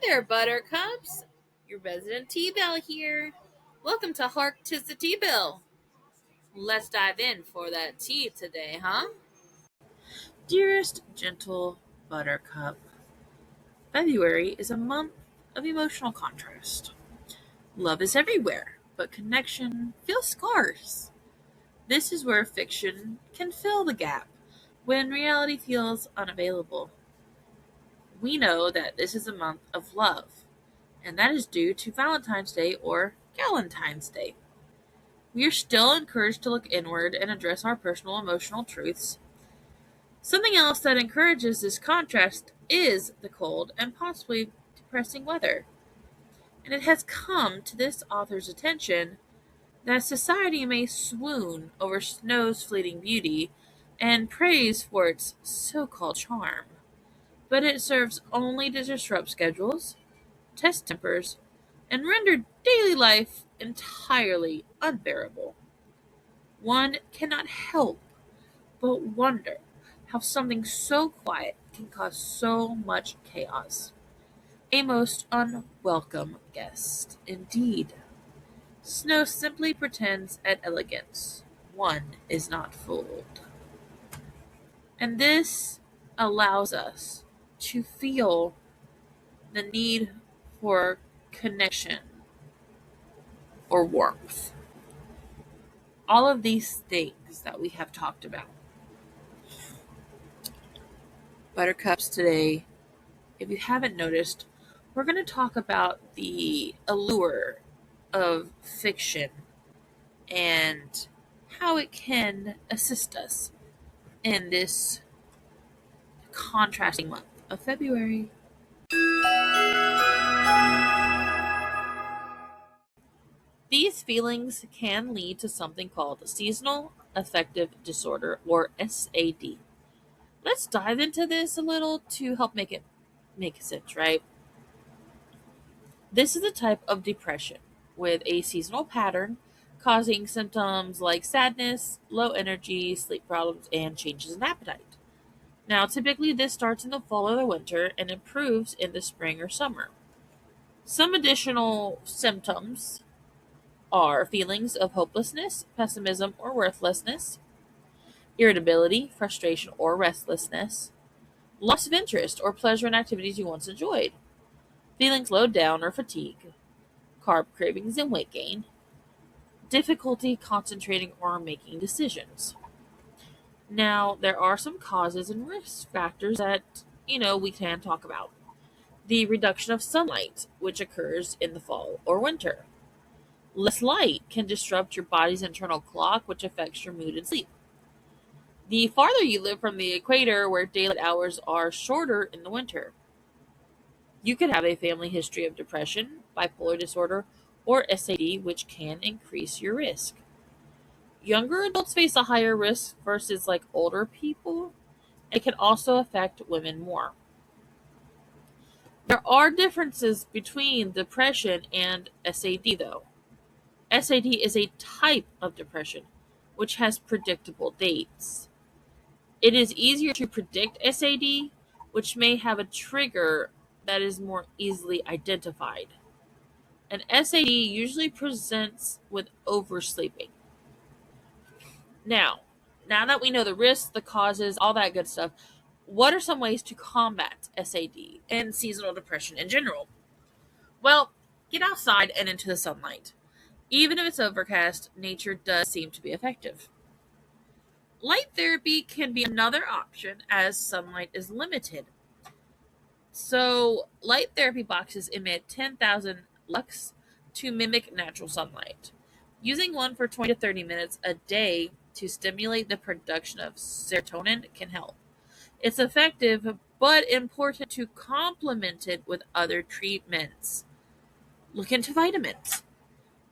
there, Buttercups. Your resident Teabelle here. Welcome to Hark, 'tis the Teabelle. Let's dive in for that tea today, huh? Dearest gentle Buttercup, February is a month of emotional contrast. Love is everywhere, but connection feels scarce. This is where fiction can fill the gap when reality feels unavailable. We know that this is a month of love, and that is due to Valentine's Day or Galentine's Day. We are still encouraged to look inward and address our personal emotional truths. Something else that encourages this contrast is the cold and possibly depressing weather. And it has come to this author's attention that society may swoon over snow's fleeting beauty and praise for its so-called charm, but it serves only to disrupt schedules, test tempers, and render daily life entirely unbearable. One cannot help but wonder how something so quiet can cause so much chaos. A most unwelcome guest, indeed. Snow simply pretends at elegance. One is not fooled. And this allows us to feel the need for connection or warmth. All of these things that we have talked about. Buttercups, today, if you haven't noticed, we're going to talk about the allure of fiction and how it can assist us in this contrasting month of February. These feelings can lead to something called seasonal affective disorder, or SAD. Let's dive into this a little to help make it make sense, right? This is a type of depression with a seasonal pattern causing symptoms like sadness, low energy, sleep problems, and changes in appetite. Now, typically this starts in the fall or the winter and improves in the spring or summer. Some additional symptoms are feelings of hopelessness, pessimism, or worthlessness, irritability, frustration, or restlessness, loss of interest or pleasure in activities you once enjoyed, feeling slowed down or fatigue, carb cravings and weight gain, difficulty concentrating or making decisions. Now, there are some causes and risk factors that, we can talk about. The reduction of sunlight, which occurs in the fall or winter. Less light can disrupt your body's internal clock, which affects your mood and sleep. The farther you live from the equator, where daylight hours are shorter in the winter. You could have a family history of depression, bipolar disorder, or SAD, which can increase your risk. Younger adults face a higher risk versus like older people. It can also affect women more. There are differences between depression and SAD, though. SAD is a type of depression which has predictable dates. It is easier to predict SAD, which may have a trigger that is more easily identified. And SAD usually presents with oversleeping. Now that we know the risks, the causes, all that good stuff, what are some ways to combat SAD and seasonal depression in general? Well, get outside and into the sunlight. Even if it's overcast, nature does seem to be effective. Light therapy can be another option as sunlight is limited. So, light therapy boxes emit 10,000 lux to mimic natural sunlight. Using one for 20 to 30 minutes a day to stimulate the production of serotonin can help. It's effective, but important to complement it with other treatments. Look into vitamins.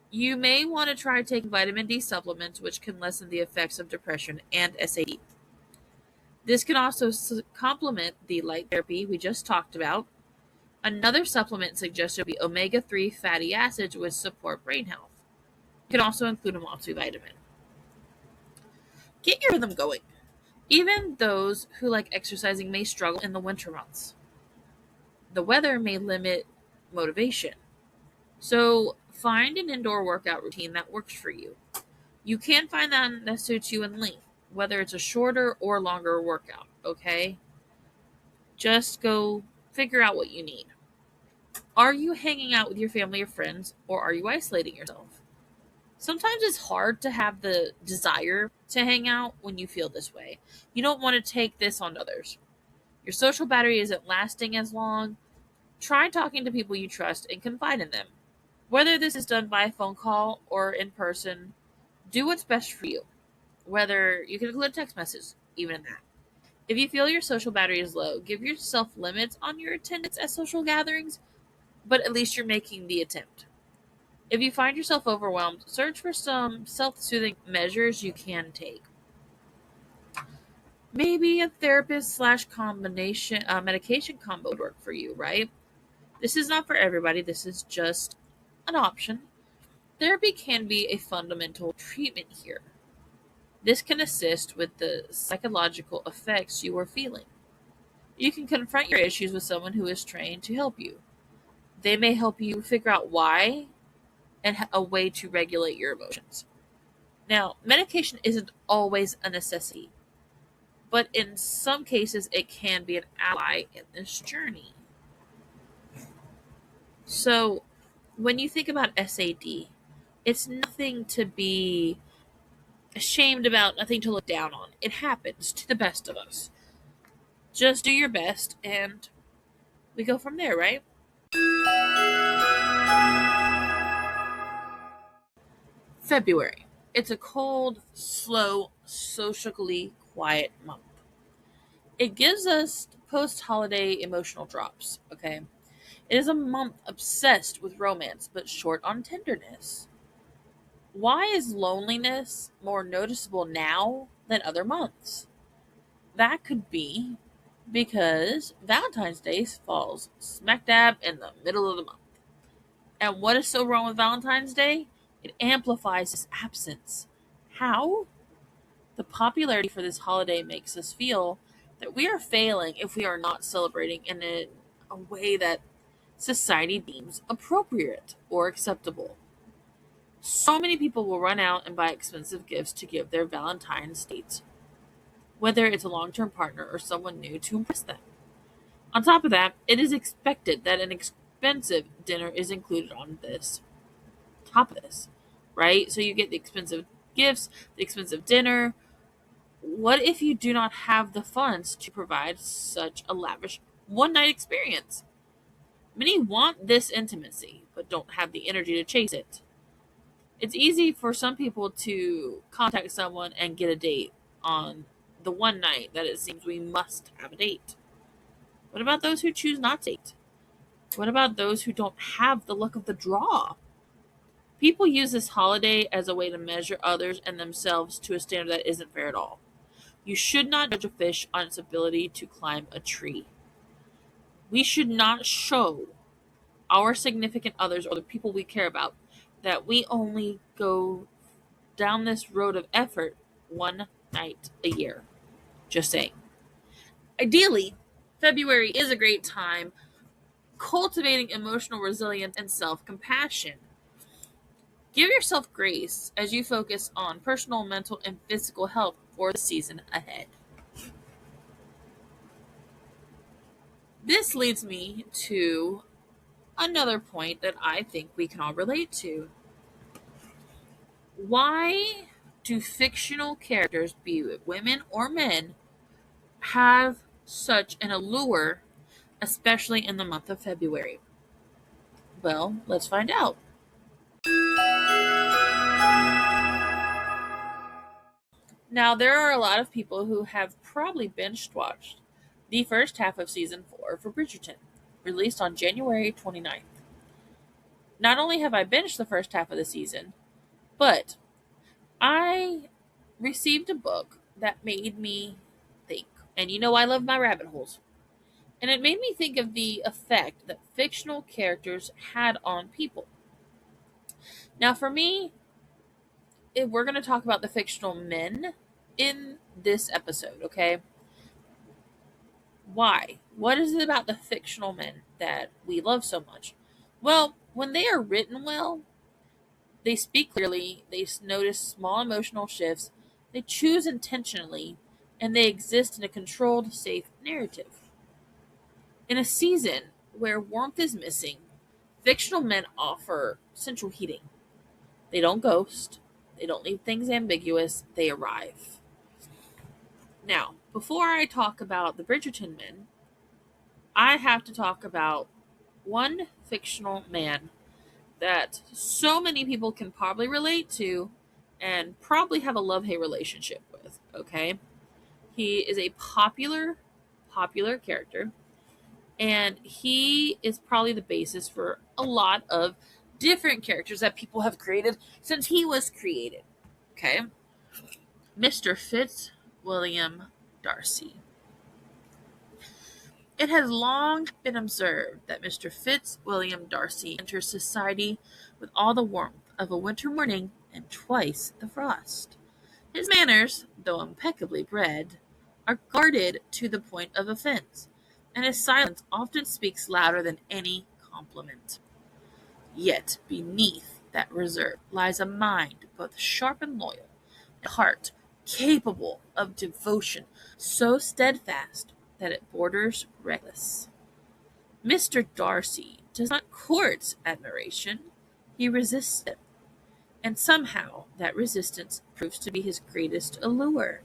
You may want to try taking vitamin D supplements, which can lessen the effects of depression and SAD. This can also complement the light therapy we just talked about. Another supplement suggested would be omega-3 fatty acids, which support brain health. You can also include a multivitamin. Get your rhythm going. Even those who like exercising may struggle in the winter months. The weather may limit motivation. So find an indoor workout routine that works for you. You can find that suits you in length, whether it's a shorter or longer workout, okay? Just go figure out what you need. Are you hanging out with your family or friends, or are you isolating yourself? Sometimes it's hard to have the desire to hang out when you feel this way. You don't want to take this on others. Your social battery isn't lasting as long. Try talking to people you trust and confide in them. Whether this is done by phone call or in person, do what's best for you. Whether you can include a text message, even in that. If you feel your social battery is low, give yourself limits on your attendance at social gatherings, but at least you're making the attempt. If you find yourself overwhelmed, search for some self-soothing measures you can take. Maybe a therapist slash combination medication combo would work for you, right? This is not for everybody. This is just an option. Therapy can be a fundamental treatment here. This can assist with the psychological effects you are feeling. You can confront your issues with someone who is trained to help you. They may help you figure out why and a way to regulate your emotions. Now, medication isn't always a necessity, but in some cases, it can be an ally in this journey. So, when you think about SAD, it's nothing to be ashamed about, nothing to look down on. It happens to the best of us. Just do your best, and we go from there, right? February. It's a cold, slow, socially quiet month. It gives us post holiday emotional drops, okay? It is a month obsessed with romance, but short on tenderness. Why is loneliness more noticeable now than other months? That could be because Valentine's Day falls smack dab in the middle of the month. And what is so wrong with Valentine's Day? It amplifies its absence. How? The popularity for this holiday makes us feel that we are failing if we are not celebrating in a way that society deems appropriate or acceptable. So many people will run out and buy expensive gifts to give their Valentine's dates, whether it's a long term partner or someone new to impress them. On top of that, it is expected that an expensive dinner is included on this, top of this, right? So you get the expensive gifts, the expensive dinner. What if you do not have the funds to provide such a lavish one night experience? Many want this intimacy, but don't have the energy to chase it. It's easy for some people to contact someone and get a date on the one night that it seems we must have a date. What about those who choose not to date? What about those who don't have the luck of the draw? People use this holiday as a way to measure others and themselves to a standard that isn't fair at all. You should not judge a fish on its ability to climb a tree. We should not show our significant others or the people we care about that we only go down this road of effort one night a year. Just saying. Ideally, February is a great time cultivating emotional resilience and self compassion. Give yourself grace as you focus on personal, mental, and physical health for the season ahead. This leads me to another point that I think we can all relate to. Why do fictional characters, be it women or men, have such an allure, especially in the month of February? Well, let's find out. Now, there are a lot of people who have probably binge watched the first half of season 4 for Bridgerton, released on January 29th. Not only have I binged the first half of the season, but I received a book that made me think. And you know I love my rabbit holes. And it made me think of the effect that fictional characters had on people. Now, for me, we're going to talk about the fictional men in this episode, okay? Why? What is it about the fictional men that we love so much? Well, when they are written well, they speak clearly, they notice small emotional shifts, they choose intentionally, and they exist in a controlled, safe narrative. In a season where warmth is missing, fictional men offer central heating. They don't ghost, they don't leave things ambiguous, they arrive. Now, before I talk about the Bridgerton men, I have to talk about one fictional man that so many people can probably relate to and probably have a love-hate relationship with, okay? He is a popular character, and he is probably the basis for a lot of different characters that people have created since he was created. Okay? Mr. Fitzwilliam Darcy. It has long been observed that Mr. Fitzwilliam Darcy enters society with all the warmth of a winter morning and twice the frost. His manners, though impeccably bred, are guarded to the point of offense, and his silence often speaks louder than any compliment. Yet beneath that reserve lies a mind both sharp and loyal, a heart capable of devotion so steadfast that it borders reckless. Mr. Darcy does not court admiration, he resists it, and somehow that resistance proves to be his greatest allure.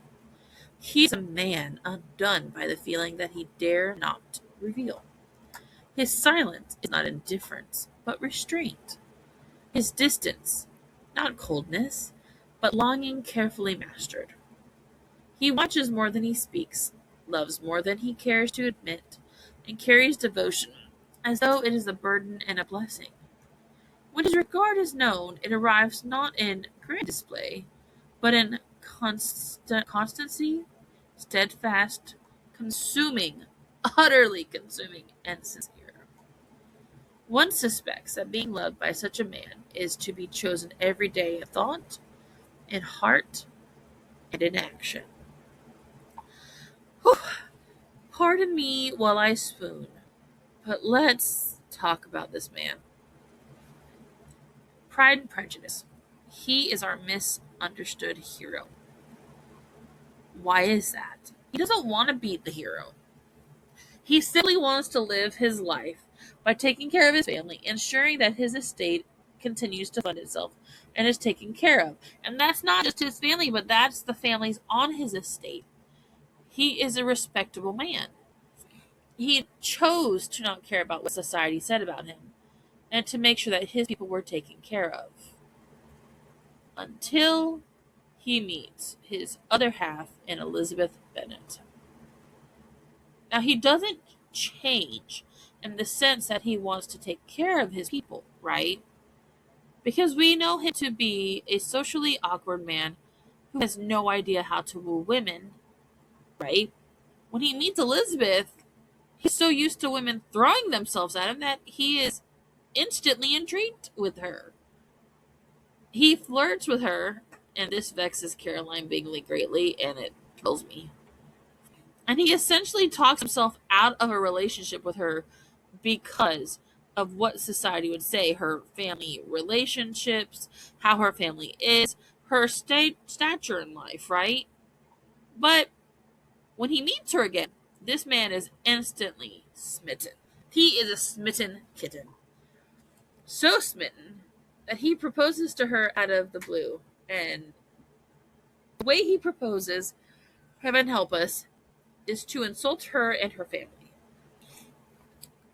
He is a man undone by the feeling that he dare not reveal. His silence is not indifference, but restraint. His distance, not coldness, but longing carefully mastered. He watches more than he speaks, loves more than he cares to admit, and carries devotion as though it is a burden and a blessing. When his regard is known, it arrives not in grand display, but in constancy, steadfast, consuming, utterly consuming, and sincere. One suspects that being loved by such a man is to be chosen every day in thought, in heart, and in action. Whew. Pardon me while I swoon, but let's talk about this man. Pride and Prejudice. He is our misunderstood hero. Why is that? He doesn't want to be the hero. He simply wants to live his life by taking care of his family, ensuring that his estate continues to fund itself and is taken care of. And that's not just his family, but that's the families on his estate. He is a respectable man. He chose to not care about what society said about him and to make sure that his people were taken care of. Until he meets his other half in Elizabeth Bennet. Now, he doesn't change in the sense that he wants to take care of his people, right? Because we know him to be a socially awkward man who has no idea how to woo women, right? When he meets Elizabeth, he's so used to women throwing themselves at him that he is instantly intrigued with her. He flirts with her, and this vexes Caroline Bingley greatly, and it kills me. And he essentially talks himself out of a relationship with her because of what society would say, her family relationships, how her family is, her stature in life, right? But when he meets her again, this man is instantly smitten. He is a smitten kitten. So smitten that he proposes to her out of the blue. And the way he proposes, heaven help us, is to insult her and her family.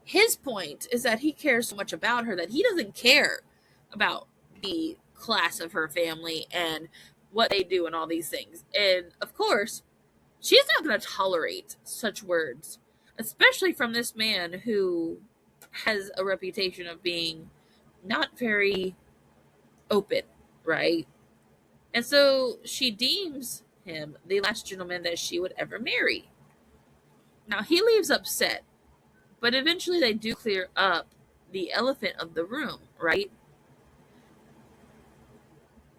His point is that he cares so much about her that he doesn't care about the class of her family and what they do and all these things. And of course, she's not going to tolerate such words, especially from this man who has a reputation of being not very open, right? And so she deems him the last gentleman that she would ever marry. Now he leaves upset, but eventually they do clear up the elephant of the room, right?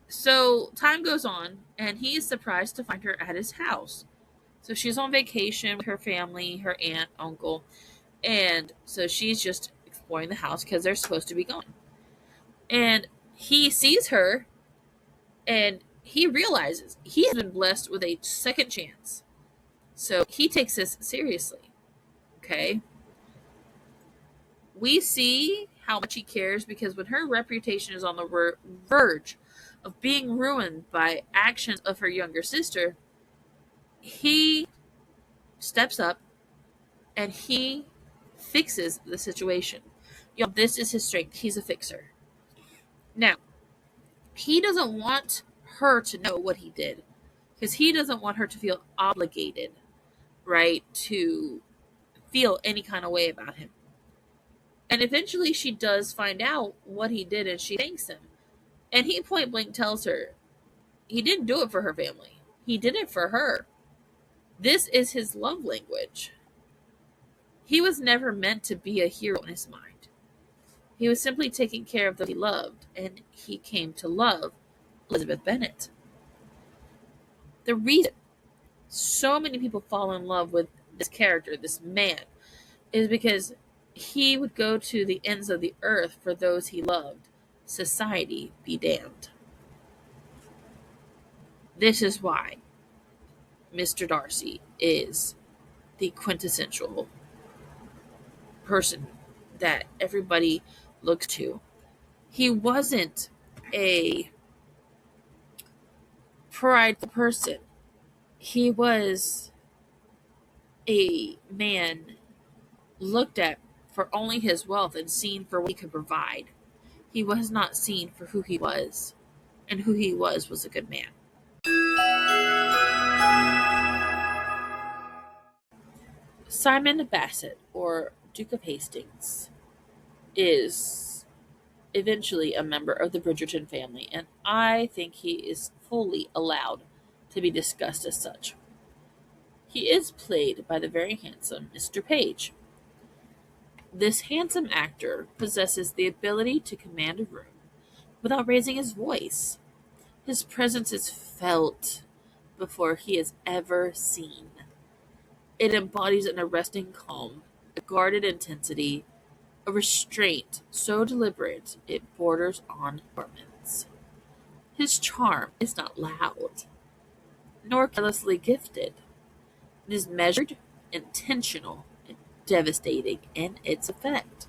So time goes on, and he is surprised to find her at his house. So she's on vacation with her family, her aunt, uncle, and so she's just exploring the house because they're supposed to be gone. And he sees her and he realizes he has been blessed with a second chance. So he takes this seriously. Okay. We see how much he cares because when her reputation is on the verge of being ruined by actions of her younger sister, he steps up and he fixes the situation. This is his strength. He's a fixer. Now, he doesn't want her to know what he did because he doesn't want her to feel obligated, right, to feel any kind of way about him. And eventually she does find out what he did and she thanks him. And he point blank tells her he didn't do it for her family. He did it for her. This is his love language. He was never meant to be a hero in his mind. He was simply taking care of those he loved, and he came to love Elizabeth Bennet. The reason so many people fall in love with this character, this man, is because he would go to the ends of the earth for those he loved. Society be damned. This is why Mr. Darcy is the quintessential person that everybody looks to. He wasn't a prideful person. He was a man looked at for only his wealth and seen for what he could provide. He was not seen for who he was, and who he was a good man. Simon Basset, or Duke of Hastings, is eventually a member of the Bridgerton family, and I think he is fully allowed to be discussed as such. He is played by the very handsome Mr. Page. This handsome actor possesses the ability to command a room without raising his voice. His presence is felt before he is ever seen. It embodies an arresting calm, a guarded intensity, a restraint so deliberate it borders on performance. His charm is not loud, nor carelessly gifted. It is measured, intentional, and devastating in its effect.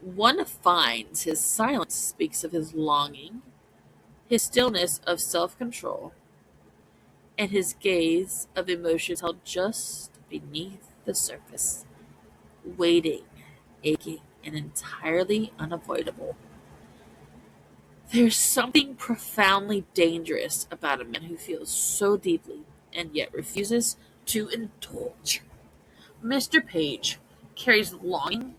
One finds his silence speaks of his longing, his stillness of self-control, and his gaze of emotions held just beneath the surface, waiting, aching, and entirely unavoidable. There's something profoundly dangerous about a man who feels so deeply and yet refuses to indulge. Mr. Page carries longing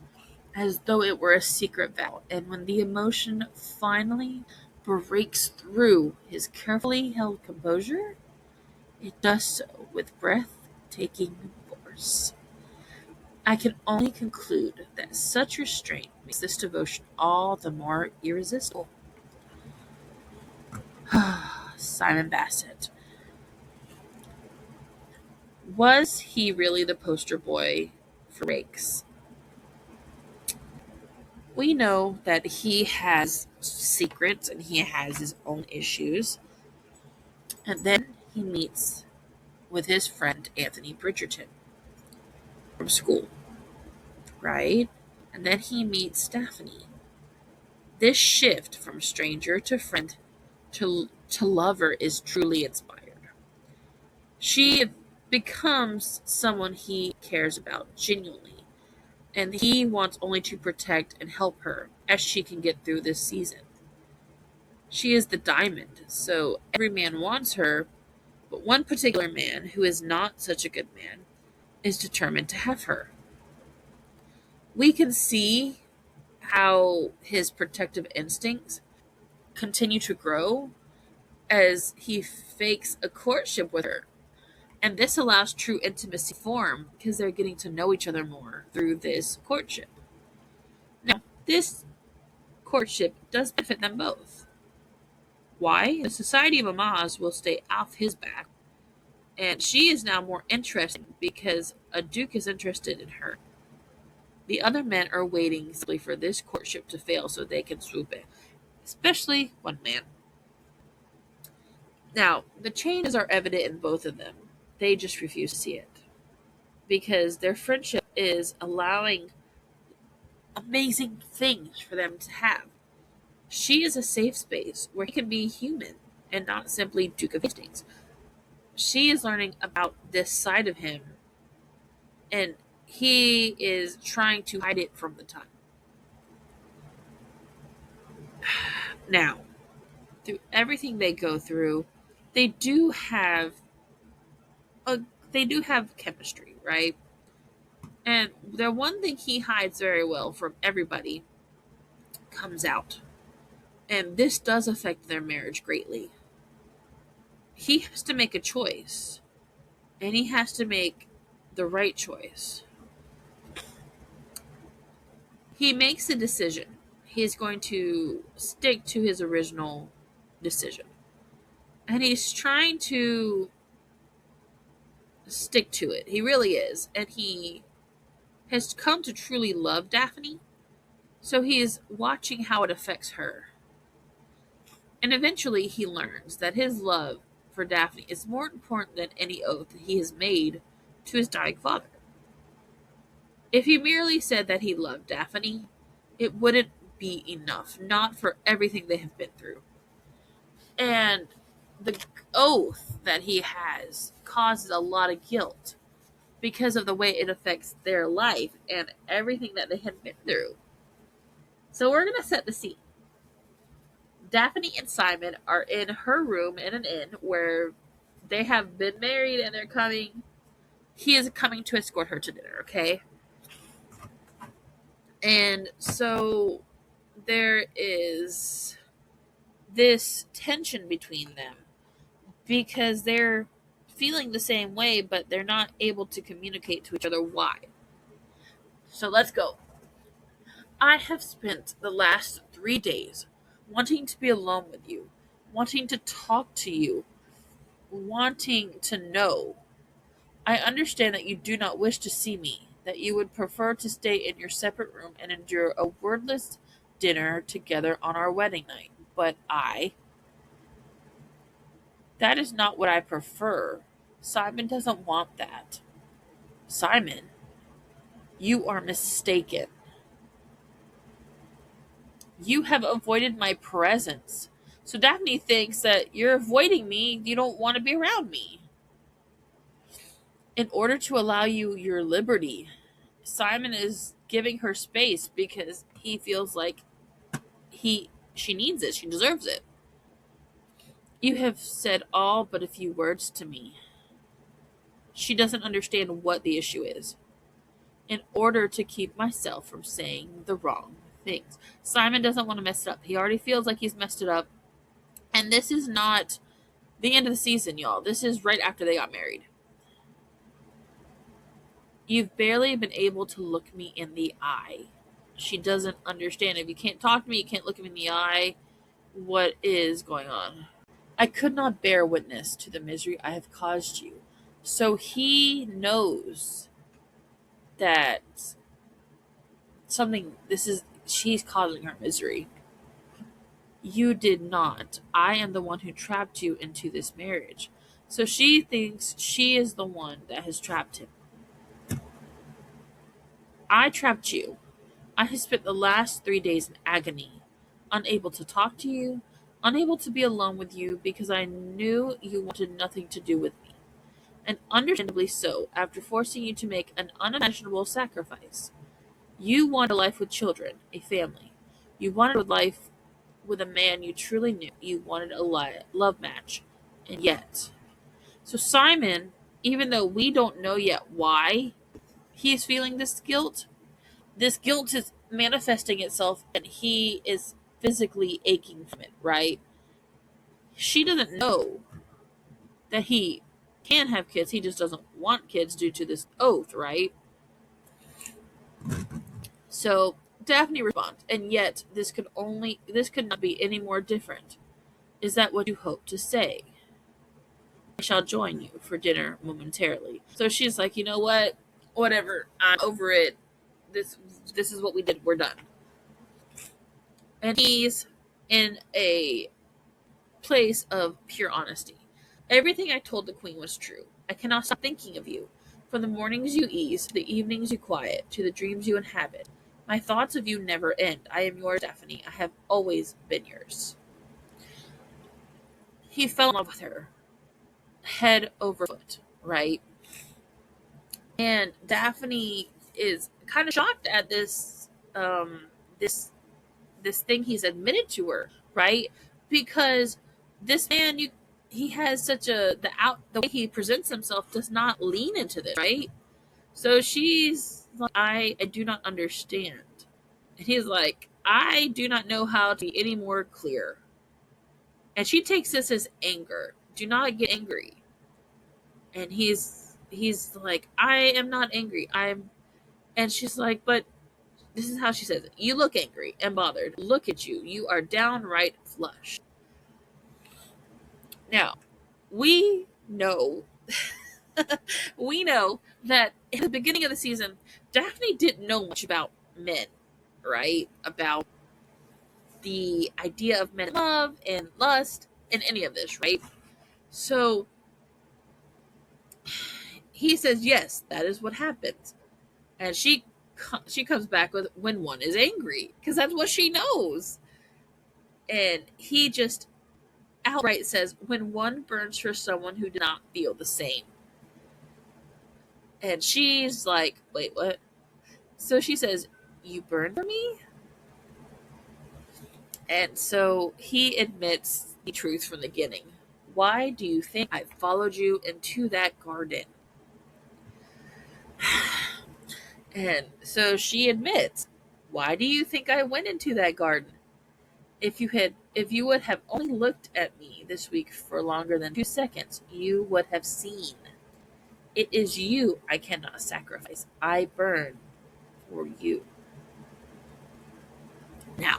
as though it were a secret vow, and when the emotion finally breaks through his carefully held composure, it does so with breathtaking force. I can only conclude that such restraint makes this devotion all the more irresistible. Simon Basset. Was he really the poster boy for rakes? We know that he has secrets and he has his own issues. And then he meets with his friend Anthony Bridgerton from school, right? And then he meets Daphne. This shift from stranger to friend to lover is truly inspired. She becomes someone he cares about genuinely, and he wants only to protect and help her as she can get through this season. She is the diamond, so every man wants her, but one particular man, who is not such a good man, is determined to have her. We can see how his protective instincts continue to grow as he fakes a courtship with her. And this allows true intimacy to form because they're getting to know each other more through this courtship. Now, this courtship does benefit them both. Why? The Society of Amaz will stay off his back, and she is now more interesting because a duke is interested in her. The other men are waiting simply for this courtship to fail so they can swoop in, especially one man. Now, the changes are evident in both of them. They just refuse to see it because their friendship is allowing amazing things for them to have. She is a safe space where he can be human and not simply Duke of Hastings. She is learning about this side of him, and he is trying to hide it from the time. Now, through everything they go through, they do have chemistry, right? And the one thing he hides very well from everybody comes out. And this does affect their marriage greatly. He has to make a choice, and he has to make the right choice. He makes a decision. He's going to stick to his original decision. And he's trying to stick to it. He really is. And he has come to truly love Daphne. So he is watching how it affects her. And eventually he learns that his love for Daphne is more important than any oath that he has made to his dying father. If he merely said that he loved Daphne, it wouldn't be enough, not for everything they have been through. And the oath that he has causes a lot of guilt because of the way it affects their life and everything that they had been through. So we're going to set the scene. Daphne and Simon are in her room in an inn where they have been married and they're coming. He is coming to escort her to dinner, okay? And so there is this tension between them because they're feeling the same way, but they're not able to communicate to each other why. So let's go. I have spent the last 3 days wanting to be alone with you, wanting to talk to you, wanting to know. I understand that you do not wish to see me, that you would prefer to stay in your separate room and endure a wordless dinner together on our wedding night. But that is not what I prefer. Simon doesn't want that. Simon, you are mistaken. You have avoided my presence. So Daphne thinks that you're avoiding me. You don't want to be around me. In order to allow you your liberty, Simon is giving her space because he feels like she needs it. She deserves it. You have said all but a few words to me. She doesn't understand what the issue is. In order to keep myself from saying the wrong things. Simon doesn't want to mess it up. He already feels like he's messed it up. And this is not the end of the season, y'all. This is right after they got married. You've barely been able to look me in the eye. She doesn't understand. If you can't talk to me, you can't look me in the eye. What is going on? I could not bear witness to the misery I have caused you. So he knows that she's causing her misery. You did not. I am the one who trapped you into this marriage. So she thinks she is the one that has trapped him. I trapped you. I have spent the last 3 days in agony, unable to talk to you, unable to be alone with you because I knew you wanted nothing to do with me. And understandably so, after forcing you to make an unimaginable sacrifice. You wanted a life with children, a family. You wanted a life with a man you truly knew. You wanted a love match. And yet. So Simon, even though we don't know yet why he's feeling this guilt is manifesting itself and he is physically aching from it, right? She doesn't know that he can have kids. He just doesn't want kids due to this oath, right? So Daphne responds, and yet this could not be any more different. Is that what you hope to say? I shall join you for dinner momentarily. So she's like, you know what? Whatever. I'm over it. this is what we did. We're done. And he's in a place of pure honesty. Everything I told the queen was true. I cannot stop thinking of you. From the mornings you ease, to the evenings you quiet, to the dreams you inhabit. My thoughts of you never end. I am yours, Daphne. I have always been yours. He fell in love with her, head over foot, right? And Daphne is kind of shocked at this this thing he's admitted to her, right? Because this man, he has such the way he presents himself does not lean into this, right? So she's like, I do not understand. And he's like, I do not know how to be any more clear. And she takes this as anger. Do not get angry. And he's like, I am not angry. And she's like, but this is how she says it. You look angry and bothered. Look at you. You are downright flushed. Now, we know we know that in the beginning of the season, Daphne didn't know much about men, right? About the idea of men in love and lust and any of this, right? So he says, yes, that is what happens. And she comes back with when one is angry, because that's what she knows. And he just outright says, when one burns for someone who did not feel the same. And she's like, wait, what? So she says, you burned for me? And so he admits the truth from the beginning. Why do you think I followed you into that garden? And so she admits, why do you think I went into that garden? If you would have only looked at me this week for longer than 2 seconds, you would have seen. It is you I cannot sacrifice. I burn for you. Now,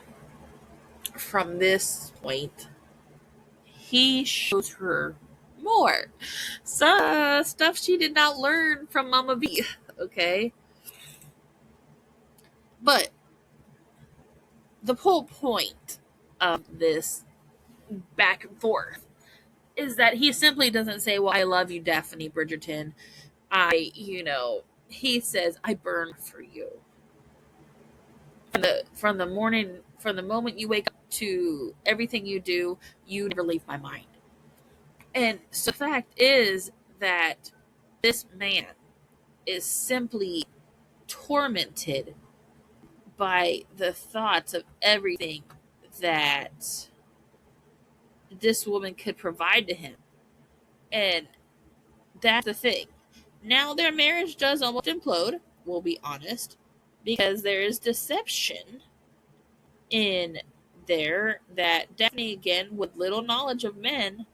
from this point, he shows her more stuff she did not learn from Mama V. Okay, but the whole point of this back and forth is that he simply doesn't say, well, I love you, Daphne Bridgerton. He says, I burn for you. From the moment you wake up to everything you do, you never leave my mind. And so the fact is that this man is simply tormented by the thoughts of everything that this woman could provide to him. And that's the thing. Now their marriage does almost implode, we'll be honest, because there is deception in there that Daphne, again, with little knowledge of men,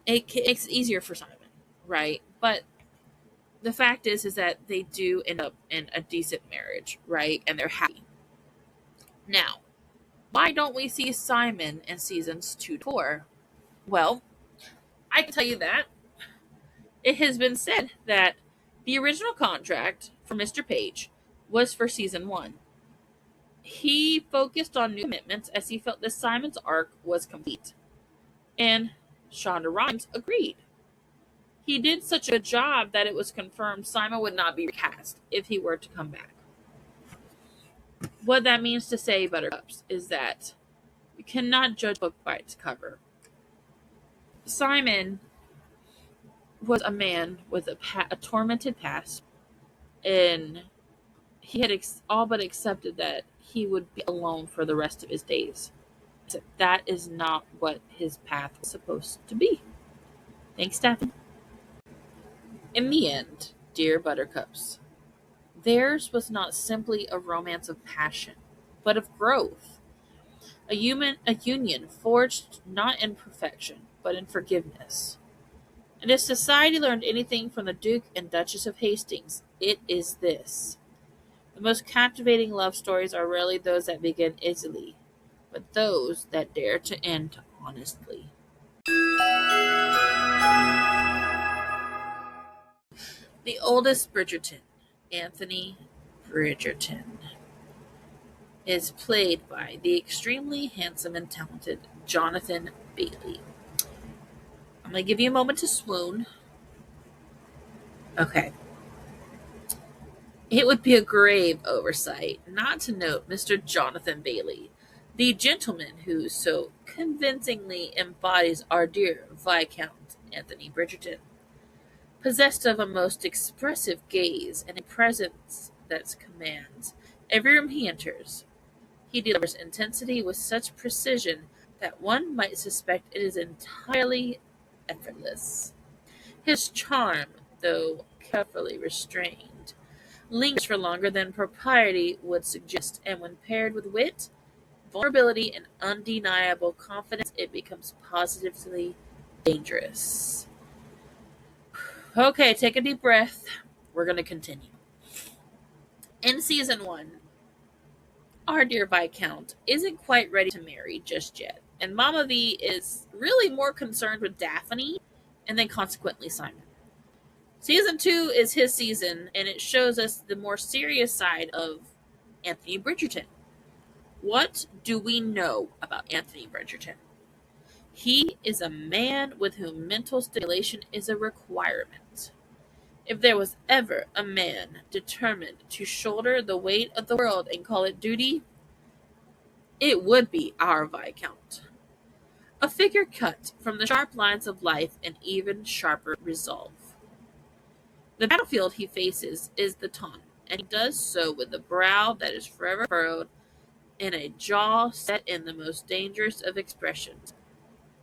it makes it easier for Simon, right? But the fact is that they do end up in a decent marriage, right? And they're happy. Now, why don't we see Simon in seasons 2 to 4? Well, I can tell you that it has been said that the original contract for Mr. Page was for season 1. He focused on new commitments as he felt that Simon's arc was complete. And Shonda Rhimes agreed. He did such a good job that it was confirmed Simon would not be recast if he were to come back. What that means to say, Buttercups, is that you cannot judge a book by its cover. Simon was a man with a tormented past, and he had all but accepted that he would be alone for the rest of his days. So that is not what his path was supposed to be. Thanks, Daphne. In the end, dear Buttercups, theirs was not simply a romance of passion, but of growth. A union forged not in perfection, but in forgiveness. And if society learned anything from the Duke and Duchess of Hastings, it is this. The most captivating love stories are rarely those that begin easily, but those that dare to end honestly. The oldest Bridgerton. Anthony Bridgerton is played by the extremely handsome and talented Jonathan Bailey. I'm going to give you a moment to swoon. Okay. It would be a grave oversight not to note Mr. Jonathan Bailey, the gentleman who so convincingly embodies our dear Viscount Anthony Bridgerton. Possessed of a most expressive gaze and a presence that commands every room he enters, he delivers intensity with such precision that one might suspect it is entirely effortless. His charm, though carefully restrained, lingers for longer than propriety would suggest, and when paired with wit, vulnerability, and undeniable confidence, it becomes positively dangerous. Okay, take a deep breath. We're going to continue. In season 1, our dear Viscount isn't quite ready to marry just yet, and Mama V is really more concerned with Daphne and then consequently Simon. Season 2 is his season, and it shows us the more serious side of Anthony Bridgerton. What do we know about Anthony Bridgerton? He is a man with whom mental stimulation is a requirement. If there was ever a man determined to shoulder the weight of the world and call it duty, it would be our Viscount. A figure cut from the sharp lines of life and even sharper resolve. The battlefield he faces is the taunt, and he does so with a brow that is forever furrowed and a jaw set in the most dangerous of expressions.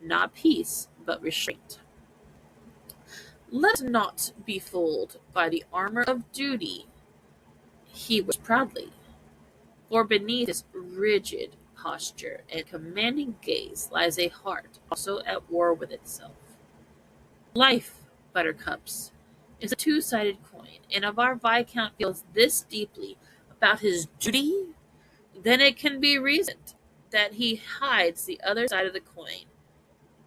Not peace, but restraint. Let us not be fooled by the armor of duty he wears proudly, for beneath his rigid posture and commanding gaze lies a heart also at war with itself. Life, buttercups, is a two-sided coin, and if our Viscount feels this deeply about his duty, then it can be reasoned that he hides the other side of the coin,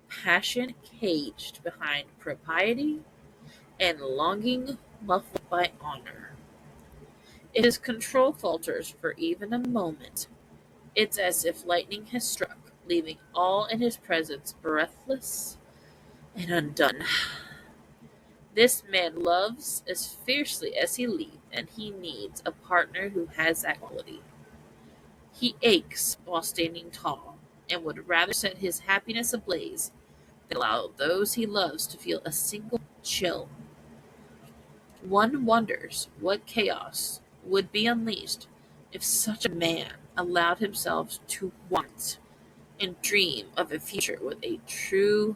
passion caged behind propriety and longing muffled by honor. If his control falters for even a moment, it's as if lightning has struck, leaving all in his presence breathless and undone. This man loves as fiercely as he leads, and he needs a partner who has that quality. He aches while standing tall, and would rather set his happiness ablaze than allow those he loves to feel a single chill. One wonders what chaos would be unleashed if such a man allowed himself to want and dream of a future with a true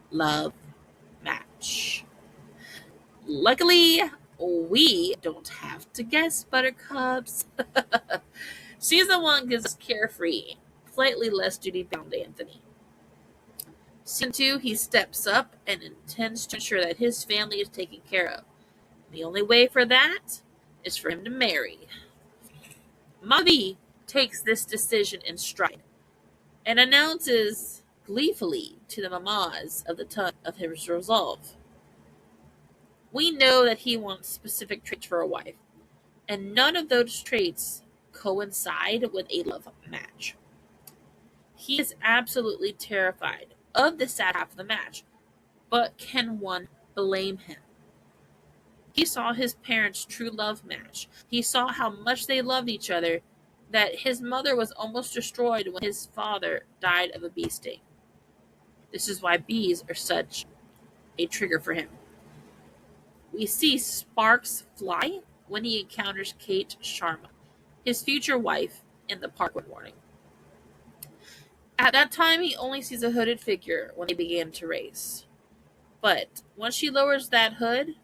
love match. Luckily, we don't have to guess, buttercups. Season 1 gives us carefree, slightly less duty-bound Anthony. Season 2, he steps up and intends to ensure that his family is taken care of. The only way for that is for him to marry. Mavi takes this decision in stride and announces gleefully to the mamas of the ton of his resolve. We know that he wants specific traits for a wife, and none of those traits coincide with a love match. He is absolutely terrified of the sad half of the match, but can one blame him? He saw his parents' true love match. He saw how much they loved each other, that his mother was almost destroyed when his father died of a bee sting. This is why bees are such a trigger for him. We see sparks fly when he encounters Kate Sharma, his future wife, in the park one morning. At that time, he only sees a hooded figure when they begin to race. But once she lowers that hood,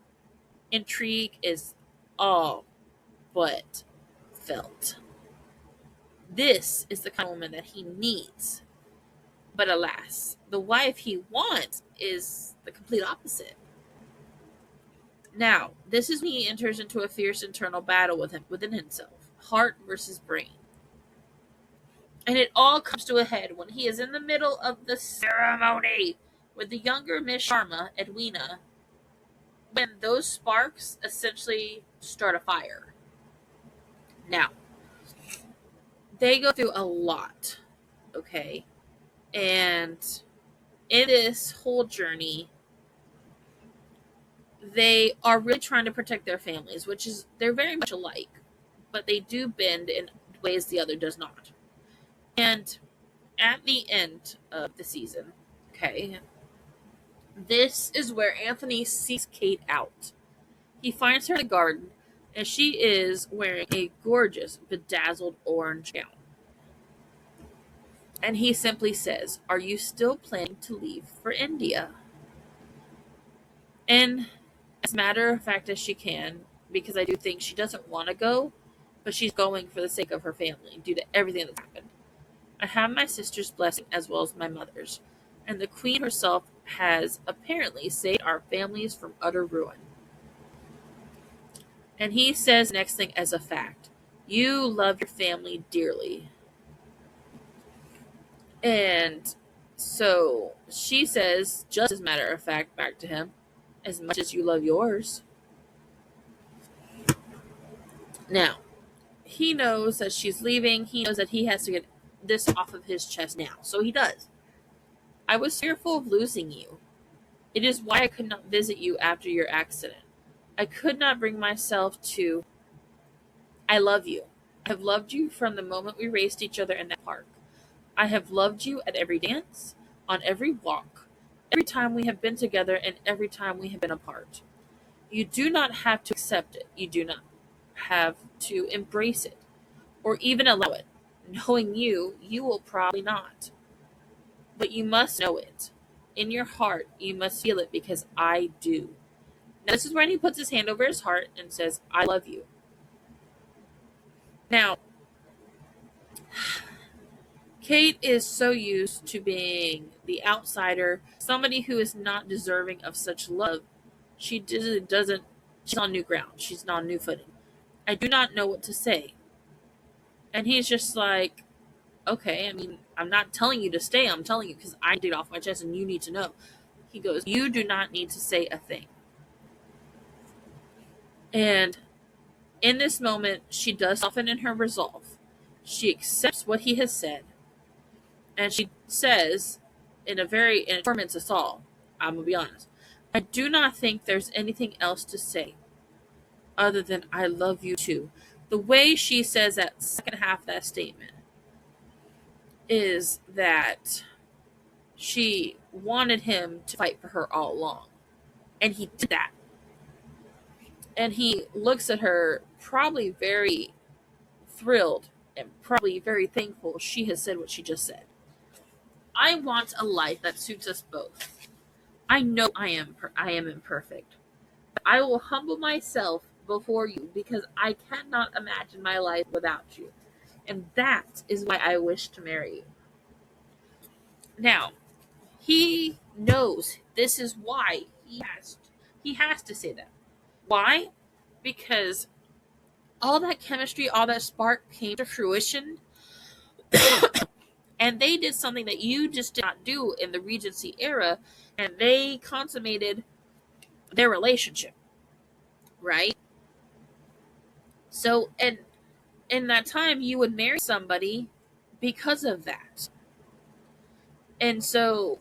intrigue is all but felt. This is the kind of woman that he needs. But alas, the wife he wants is the complete opposite. Now, this is when he enters into a fierce internal battle within himself, heart versus brain. And it all comes to a head when he is in the middle of the ceremony with the younger Miss Sharma, Edwina, when those sparks essentially start a fire. Now, they go through a lot, okay? And in this whole journey, they are really trying to protect their families, which is, they're very much alike, but they do bend in ways the other does not. And at the end of the season, okay, this is where Anthony seeks Kate out. He finds her in the garden, and she is wearing a gorgeous, bedazzled orange gown. And he simply says, "Are you still planning to leave for India?" And as matter of fact as she can, because I do think she doesn't want to go, but she's going for the sake of her family due to everything that's happened. "I have my sister's blessing as well as my mother's, and the queen herself has apparently saved our families from utter ruin." And he says the next thing as a fact, "You love your family dearly." And so she says, just as a matter of fact, back to him, "As much as you love yours." Now, he knows that she's leaving. He knows that he has to get this off of his chest now. So he does. "I was fearful of losing you. It is why I could not visit you after your accident. I could not bring myself to. I love you. I have loved you from the moment we raced each other in that park. I have loved you at every dance, on every walk, every time we have been together, and every time we have been apart. You do not have to accept it. You do not have to embrace it, or even allow it. Knowing you, you will probably not. But you must know it. In your heart, you must feel it because I do." Now, this is when he puts his hand over his heart and says, "I love you." Now, Kate is so used to being the outsider, somebody who is not deserving of such love. She doesn't, she's on new ground. She's on new footing. "I do not know what to say." And he's just like, "Okay, I mean, I'm not telling you to stay. I'm telling you because I need it off my chest and you need to know." He goes, "You do not need to say a thing." And in this moment, she does soften in her resolve. She accepts what he has said. And she says, and it torments us all, I'm going to be honest, "I do not think there's anything else to say other than I love you too." The way she says that second half of that statement is that she wanted him to fight for her all along. And he did that. And he looks at her probably very thrilled and probably very thankful she has said what she just said. "I want a life that suits us both. I know I am imperfect. But I will humble myself before you because I cannot imagine my life without you. And that is why I wish to marry you." Now, he knows this is why he has to say that. Why? Because all that chemistry, all that spark came to fruition, and they did something that you just did not do in the Regency era, and they consummated their relationship, right? So, and in that time, you would marry somebody because of that. And so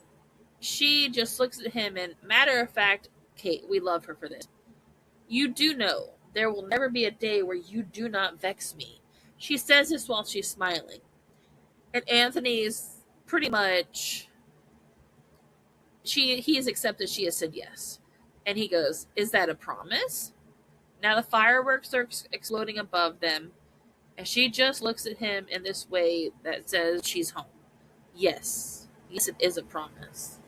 she just looks at him, and matter of fact, "Kate, we love her for this. You do know there will never be a day where you do not vex me." She says this while she's smiling. And Anthony's pretty much, he has accepted she has said yes. And he goes, "Is that a promise?" Now the fireworks are exploding above them, and she just looks at him in this way that says she's home. Yes, it is a promise.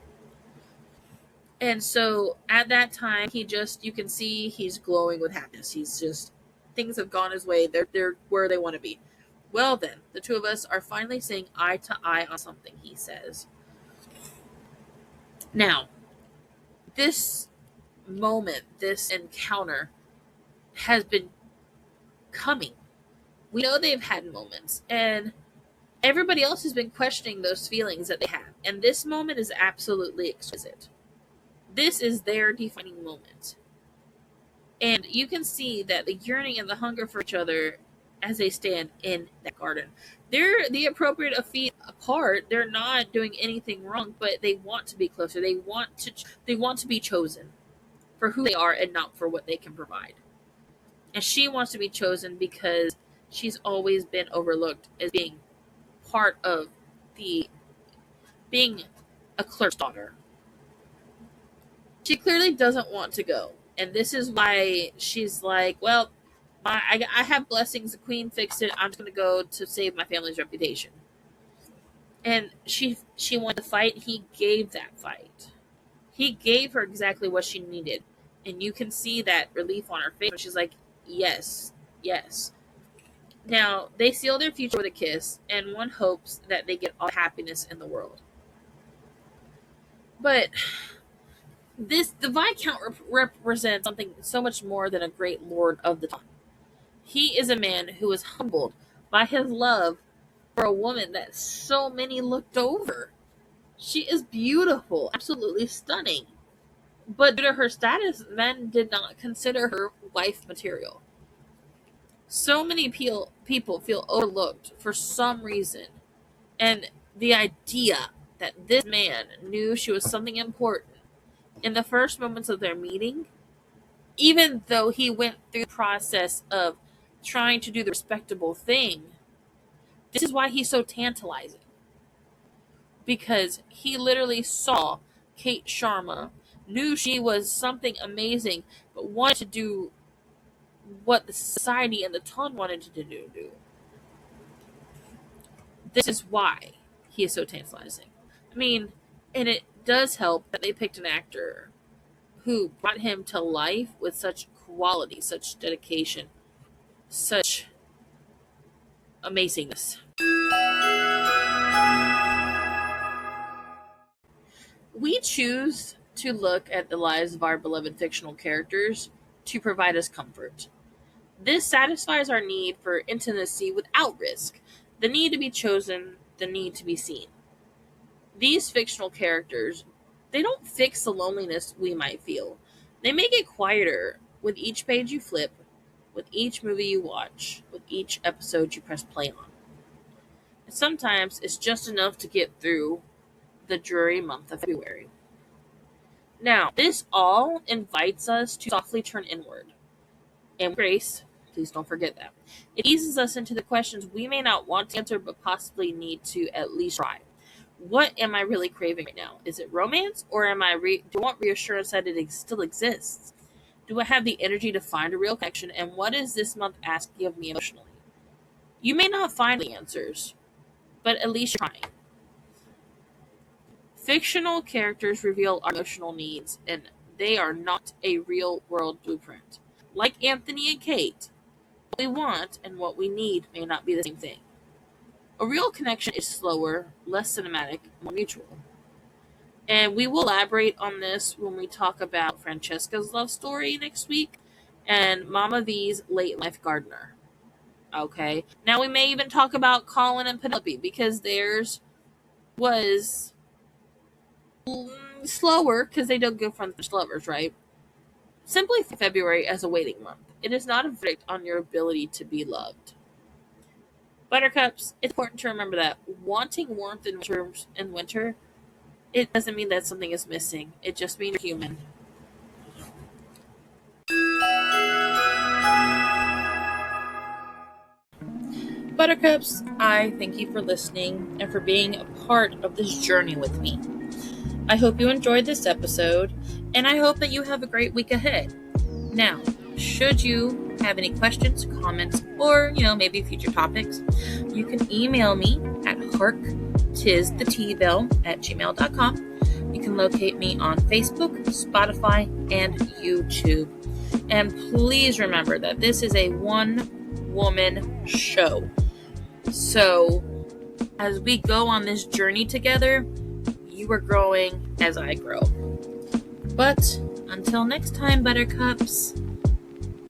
And so at that time, you can see he's glowing with happiness. He's just, things have gone his way. They're where they want to be. "Well then, the two of us are finally seeing eye to eye on something," he says. Now, this moment, this encounter has been coming. We know they've had moments, and everybody else has been questioning those feelings that they have. And this moment is absolutely exquisite. This is their defining moment. And you can see that the yearning and the hunger for each other as they stand in that garden. They're the appropriate feet apart. They're not doing anything wrong, but they want to be closer. They want to be chosen for who they are and not for what they can provide. And she wants to be chosen because she's always been overlooked as being part of the being a clerk's daughter. She clearly doesn't want to go. And this is why she's like, well, I have blessings. The queen fixed it. I'm just going to go to save my family's reputation. And she wanted to fight. He gave that fight. He gave her exactly what she needed. And you can see that relief on her face. She's like, yes, yes. Now, they seal their future with a kiss, and one hopes that they get all the happiness in the world. But the Viscount represents something so much more than a great lord of the time. He is a man who was humbled by his love for a woman that so many looked over. She is beautiful, absolutely stunning. But due to her status, men did not consider her wife material. So many people feel overlooked for some reason. And the idea that this man knew she was something important in the first moments of their meeting, even though he went through the process of trying to do the respectable thing, this is why he's so tantalizing. Because he literally saw Kate Sharma, knew she was something amazing, but wanted to do what the society and the ton wanted to do. This is why he is so tantalizing. I mean, and it does help that they picked an actor who brought him to life with such quality, such dedication, such amazingness. We choose to look at the lives of our beloved fictional characters to provide us comfort. This satisfies our need for intimacy without risk, the need to be chosen, the need to be seen. These fictional characters, they don't fix the loneliness we might feel. They make it quieter with each page you flip, with each movie you watch, with each episode you press play on. And sometimes it's just enough to get through the dreary month of February. Now, this all invites us to softly turn inward. And with grace, please don't forget that. It eases us into the questions we may not want to answer, but possibly need to at least try. What am I really craving right now? Is it romance, or do I want reassurance that it still exists? Do I have the energy to find a real connection? And what is this month asking of me emotionally? You may not find the answers, but at least you're trying. Fictional characters reveal our emotional needs, and they are not a real-world blueprint. Like Anthony and Kate, what we want and what we need may not be the same thing. A real connection is slower, less cinematic, more mutual. And we will elaborate on this when we talk about Francesca's love story next week and Mama V's late life gardener. Okay? Now we may even talk about Colin and Penelope because theirs was slower because they don't go from first lovers, right? Simply February as a waiting month. It is not a verdict on your ability to be loved. Buttercups, it's important to remember that wanting warmth in winter, it doesn't mean that something is missing. It just means you're human. Buttercups, I thank you for listening and for being a part of this journey with me. I hope you enjoyed this episode, and I hope that you have a great week ahead. Now, should you have any questions, comments, or, maybe future topics, you can email me at harktisthetbell@gmail.com. You can locate me on Facebook, Spotify, and YouTube. And please remember that this is a one-woman show. So, as we go on this journey together, you are growing as I grow. But until next time, Buttercups,